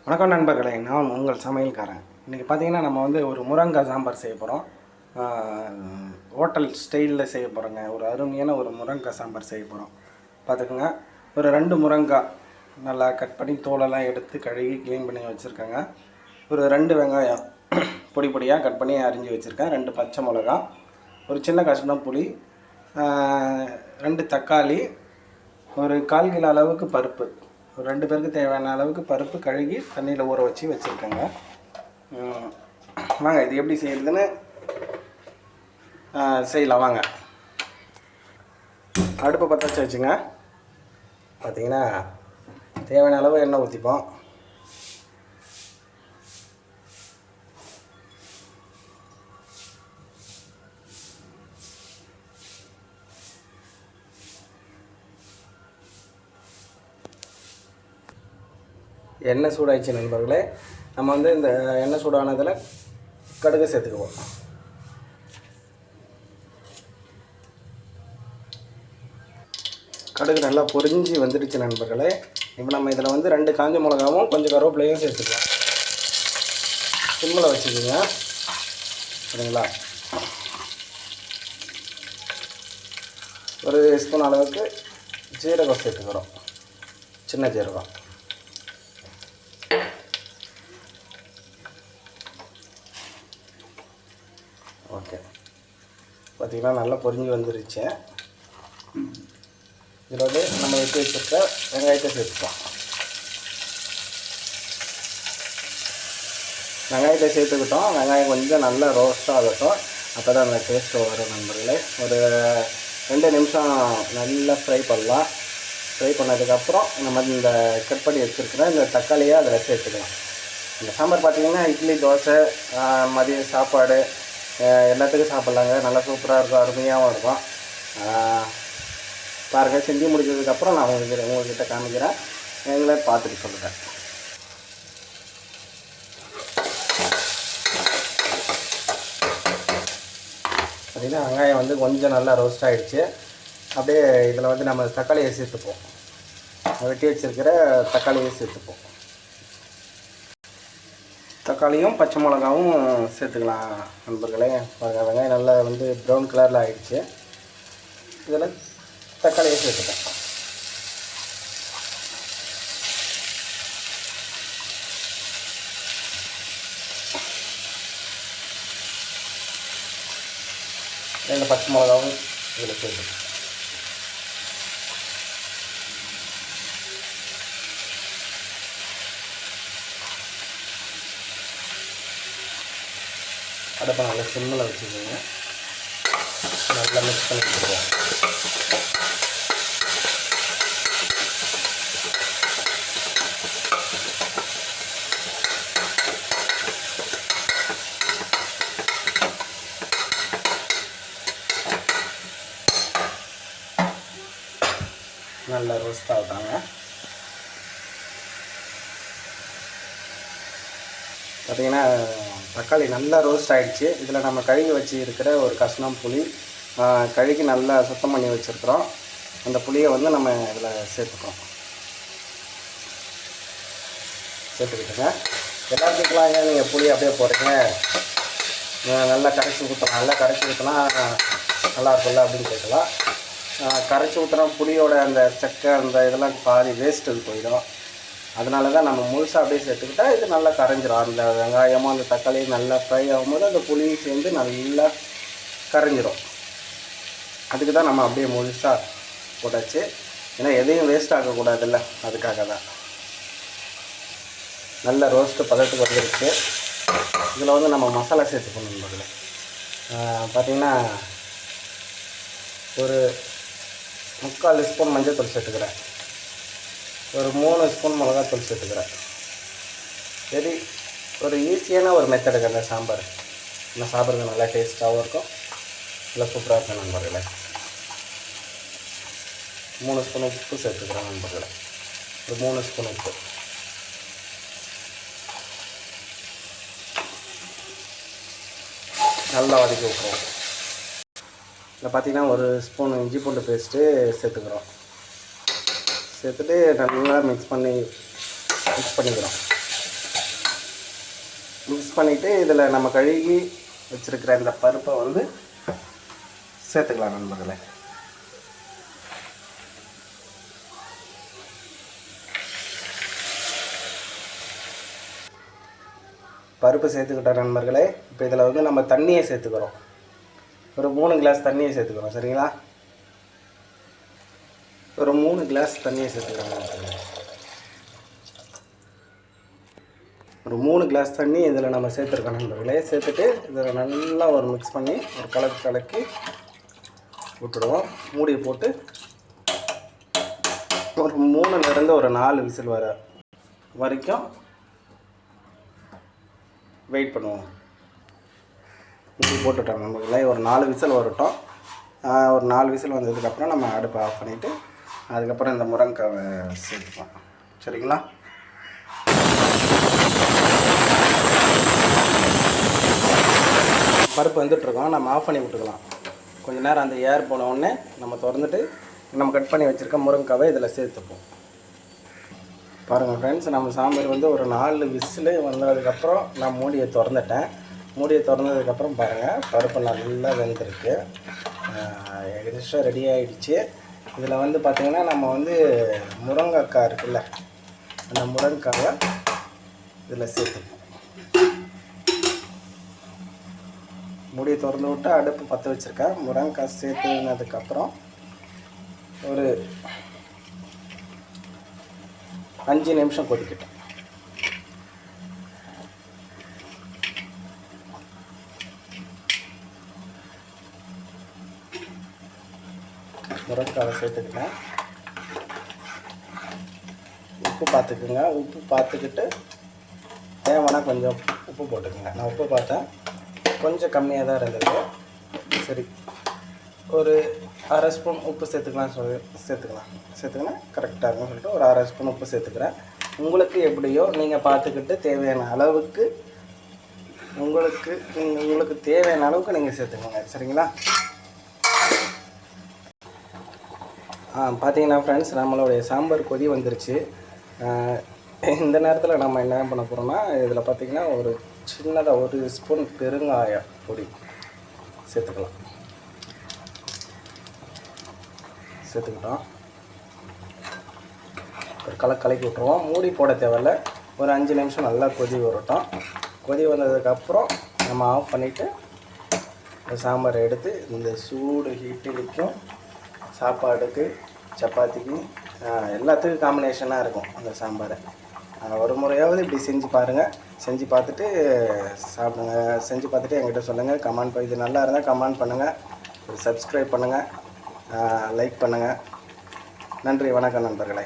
வணக்கம் நண்பர்களே, நான் உங்கள் சமையல்காரன். இன்றைக்கி பார்த்தீங்கன்னா நம்ம வந்து ஒரு முருங்காய் சாம்பார் செய்ய போகிறோம். ஹோட்டல் ஸ்டைலில் செய்ய போகிறோங்க. ஒரு அருமையான ஒரு முருங்காய் சாம்பார் செய்ய போகிறோம். பார்த்துக்குங்க, ஒரு 2 முருங்காய் நல்லா கட் பண்ணி தோலெல்லாம் எடுத்து கழுவி க்ளீன் பண்ணி வச்சுருக்கேங்க. ஒரு 2 வெங்காயம் பொடி பொடியாக கட் பண்ணி அரிஞ்சு வச்சுருக்கேன். 2 பச்சை மிளகா, ஒரு சின்ன கஷ்டம் புளி, 2 தக்காளி, ஒரு 1/4 கிலோ அளவுக்கு பருப்பு, ஒரு 2 பேருக்கு தேவையான அளவுக்கு பருப்பு கழுகி தண்ணியில் ஊற வச்சு வச்சுருக்கேங்க. வாங்க இது எப்படி செய்கிறதுன்னு செய்யலாம். வாங்க, அடுப்பை பற்ற வச்சு வச்சுங்க. பார்த்திங்கன்னா தேவையான அளவு எண்ணெய் ஊற்றிப்போம். எண்ணெய் சூடாயிடுச்சு நண்பர்களே. நம்ம வந்து இந்த எண்ணெய் சூடானதில் கடுகு சேர்த்துக்குவோம். கடுகு நல்லா பொரிஞ்சு வந்துடுச்சு நண்பர்களே. இப்போ நம்ம இதில் வந்து 2 காஞ்ச மிளகாவும் கொஞ்சம் கருவேப்பிலையும் சேர்த்துக்கலாம். சிம்மில் வச்சுக்கோங்க, சரிங்களா? ஒரு ஸ்பூன் அளவுக்கு ஜீரகம் சேர்த்துக்கிறோம், சின்ன ஜீரகம். ஓகே, பார்த்திங்கன்னா நல்லா பொரிஞ்சு வந்துருச்சு. இதில் வந்து நம்ம வெட்டி வச்சுருக்க வெங்காயத்தை சேர்த்துக்கலாம். வெங்காயத்தை சேர்த்துக்கிட்டோம். வெங்காயம் கொஞ்சம் நல்லா ரோஸ்ட்டாக ஆகட்டும், அப்போ தான் அந்த டேஸ்ட்டு வரும் நண்பர்களே. ஒரு 2 நிமிஷம் நல்லா ஃப்ரை பண்ணலாம். ஃப்ரை பண்ணதுக்கப்புறம் நம்ம இந்த கட் பண்ணி வச்சுருக்கிற இந்த தக்காளியை அதில் சேர்த்துக்கலாம். இந்த சாம்பார் பார்த்திங்கன்னா இட்லி, தோசை, மதிய சாப்பாடு எல்லாத்துக்கும் சாப்பிட்லாங்க. நல்லா சூப்பராக இருக்கும், அருமையாகவும் இருக்கும். பாருங்கள், செஞ்சு முடிச்சதுக்கப்புறம் நான் உங்கள்கிட்ட காமிக்கிறேன். நீங்களே பார்த்துட்டு சொல்லுங்கள். பார்த்திங்கன்னா வெங்காயம் வந்து கொஞ்சம் நல்லா ரோஸ்ட் ஆகிடுச்சு. அப்படியே இதில் வந்து நம்ம தக்காளியை சேர்த்துப்போம். வெட்டி வச்சுருக்கிற தக்காளியை சேர்த்துப்போம். தக்காளியும் பச்சை மிளகாவும் சேர்த்துக்கலாம் நண்பர்களே. வெங்காயம் நல்லா வந்து ப்ரௌன் கலரில் ஆகிடுச்சு. இதில் தக்காளியை சேர்த்துப்போம். ரெண்டு பச்சை மிளகாவும் இதில் சேர்த்துப்போம். அடுப்பை நல்லா சிம்மில் வச்சுக்கோங்க. நல்லா மிக்ஸ் பண்ணி வச்சுருவோம். நல்லா ரோஸ்ட் ஆகுதாங்க. பார்த்திங்கன்னா தக்காளி நல்லா ரோஸ்ட் ஆகிடுச்சு. இதில் நம்ம கழுகி வச்சு இருக்கிற ஒரு கஷ்ணம் புளி, கழுகி நல்லா சுத்தம் பண்ணி வச்சுருக்குறோம். அந்த புளியை வந்து நம்ம இதில் சேர்த்துக்கிட்டுங்க. எல்லாத்துக்கெலாம் ஏன் நீங்கள் புளி அப்படியே போடுறீங்க, நல்லா கரைச்சி ஊற்றலாம், நல்லா கரைச்சி ஊற்றினா நல்லா இருக்கும்ல அப்படின்னு கேட்கலாம். கரைச்சி ஊற்றினா புளியோட அந்த சக்கை அந்த இதெல்லாம் பாதி வேஸ்ட்டு போயிடும். அதனால தான் நம்ம முழுசாக அப்படியே சேர்த்துக்கிட்டா இது நல்லா கரைஞ்சிரும். அந்த வெங்காயமும் அந்த தக்காளியும் நல்லா ஃப்ரை ஆகும்போது அந்த புளியும் சேர்ந்து நல்லா கரைஞ்சிரும். அதுக்கு தான் நம்ம அப்படியே முழுசாக போட்டாச்சு. ஏன்னா எதையும் வேஸ்ட் ஆகக்கூடாதுல்ல, அதுக்காக தான். நல்ல ரோஸ்ட்டு பதத்துக்கு வந்துருச்சு. இதில் வந்து நம்ம மசாலா சேர்த்துக்கணும் முதல்ல. பார்த்திங்கன்னா ஒரு 3/4 ஸ்பூன் மஞ்சள் தூள் சேர்த்துக்கிறேன். ஒரு 3 ஸ்பூன் மிளகாத்தூள் சேர்த்துக்கிறேன். சரி, ஒரு ஈஸியான ஒரு மெத்தடுக்கு அந்த சாம்பார் நம்ம சாப்பிட்றது நல்லா டேஸ்ட்டாகவும் இருக்கும், நல்லா சூப்பராக இருக்கும் நண்பர்களே. 3 ஸ்பூன் உப்பு சேர்த்துக்கிறேன் நண்பர்களே. ஒரு 3 ஸ்பூன் உப்பு. நல்லா வதக்கி விட்டுருவோம். இதில் பார்த்திங்கன்னா ஒரு ஸ்பூன் இஞ்சி பூண்டு பேஸ்ட்டு சேர்த்துக்கிறோம். சேர்த்துட்டு நல்லா மிக்ஸ் பண்ணிக்கிறோம். மிக்ஸ் பண்ணிவிட்டு இதில் நம்ம கழுகி வச்சுருக்கிற இந்த பருப்பை வந்து சேர்த்துக்கலாம் நண்பர்களே. பருப்பு சேர்த்துக்கிட்ட நண்பர்களே, இப்போ இதில் வந்து நம்ம தண்ணியை சேர்த்துக்கிறோம். ஒரு 3 கிளாஸ் தண்ணியை சேர்த்துக்கிறோம். சரிங்களா? ஒரு 3 கிளாஸ் தண்ணியை சேர்த்துக்கிறோம். ஒரு 3 கிளாஸ் தண்ணி இதில் நம்ம சேர்த்துருக்கோம் நண்பர்களே. சேர்த்துட்டு இதில் நல்லா ஒரு மிக்ஸ் பண்ணி ஒரு கலக்கி விட்டுடுவோம். மூடியை போட்டு ஒரு 3லேருந்து ஒரு 4 விசில் வரைக்கும் வெயிட் பண்ணுவோம். மூடி போட்டுட்டோம் நண்பர்களே. ஒரு 4 விசில் வரட்டும். ஒரு 4 விசில் வந்ததுக்கப்புறம் நம்ம அடுப்பை ஆஃப் பண்ணிவிட்டு அதுக்கப்புறம் இந்த முருங்கைக்காவை சேர்த்துப்போம். சரிங்களா? பருப்பு வந்துட்டுருக்கோம். நம்ம ஆஃப் பண்ணி விட்டுக்கலாம். கொஞ்சம் நேரம் அந்த ஏர் போன உடனே நம்ம திறந்துட்டு நம்ம கட் பண்ணி வச்சுருக்க முருங்கைக்காவை இதில் சேர்த்துப்போம். பாருங்கள் ஃப்ரெண்ட்ஸ், நம்ம சாம்பார் வந்து ஒரு 4 விசில் வந்ததுக்கப்புறம் நான் மூடியை திறந்துட்டேன். மூடியை திறந்ததுக்கப்புறம் பாருங்கள், பருப்பு நல்லா வெந்திருக்கு. எக்ஸ்ட்ரா ரெடி ஆகிடுச்சு. இதில் வந்து பார்த்திங்கன்னா நம்ம வந்து முருங்கைக்காய் இருக்குல்ல, அந்த முருங்கைக்காவை இதில் சேர்த்துப்போம். மூடியை திறந்து விட்டு அடுப்பு பற்ற வச்சுருக்கேன். முருங்கைக்காய் சேர்த்துனதுக்கப்புறம் ஒரு 5 நிமிஷம் கொதிக்கட்டும். முருங்கைக்காவை சேர்த்துக்கிட்டேன். உப்பு பார்த்துக்குங்க. உப்பு பார்த்துக்கிட்டு தேவைன்னா கொஞ்சம் உப்பு போட்டுக்கோங்க. நான் உப்பு பார்த்தேன், கொஞ்சம் கம்மியாக தான் இருந்தது. சரி, ஒரு 1/2 ஸ்பூன் உப்பு சேர்த்துக்கலாம் கரெக்டாக இருக்குன்னு சொல்லிட்டு ஒரு 1/2 ஸ்பூன் உப்பு சேர்த்துக்கிறேன். உங்களுக்கு எப்படியோ நீங்கள் பார்த்துக்கிட்டு தேவையான அளவுக்கு உங்களுக்கு தேவையான அளவுக்கு நீங்கள் சேர்த்துக்கோங்க. சரிங்களா? பார்த்தீங்கன்னா ஃப்ரெண்ட்ஸ், நம்மளுடைய சாம்பார் கொதி வந்துருச்சு. இந்த நேரத்தில் நம்ம என்ன பண்ண போகிறோம்னா, இதில் பார்த்திங்கன்னா ஒரு சின்னதாக 1 ஸ்பூன் பெருங்காய பொடி சேர்த்துக்கிட்டோம். ஒரு கலக்கி விட்டுருவோம். மூடி போட தேவையில்ல. ஒரு 5 நிமிஷம் நல்லா கொதி வரட்டும். கொதி வந்ததுக்கப்புறம் நம்ம ஆஃப் பண்ணிவிட்டு இந்த சாம்பாரை எடுத்து இந்த சூடு இட்லிக்கும் சாப்பாடுக்கு சப்பாத்திக்கு எல்லாத்துக்கும் காம்பினேஷனாக இருக்கும் அந்த சாம்பாரை. ஒரு முறையாவது இப்படி செஞ்சு பாருங்கள். செஞ்சு பார்த்துட்டு சாப்பிடுங்க. செஞ்சு பார்த்துட்டு என்கிட்ட சொல்லுங்கள். கமெண்ட் இது நல்லா இருந்தால் கமெண்ட் பண்ணுங்கள். சப்ஸ்கிரைப் பண்ணுங்கள், லைக் பண்ணுங்கள். நன்றி, வணக்கம் நண்பர்களே.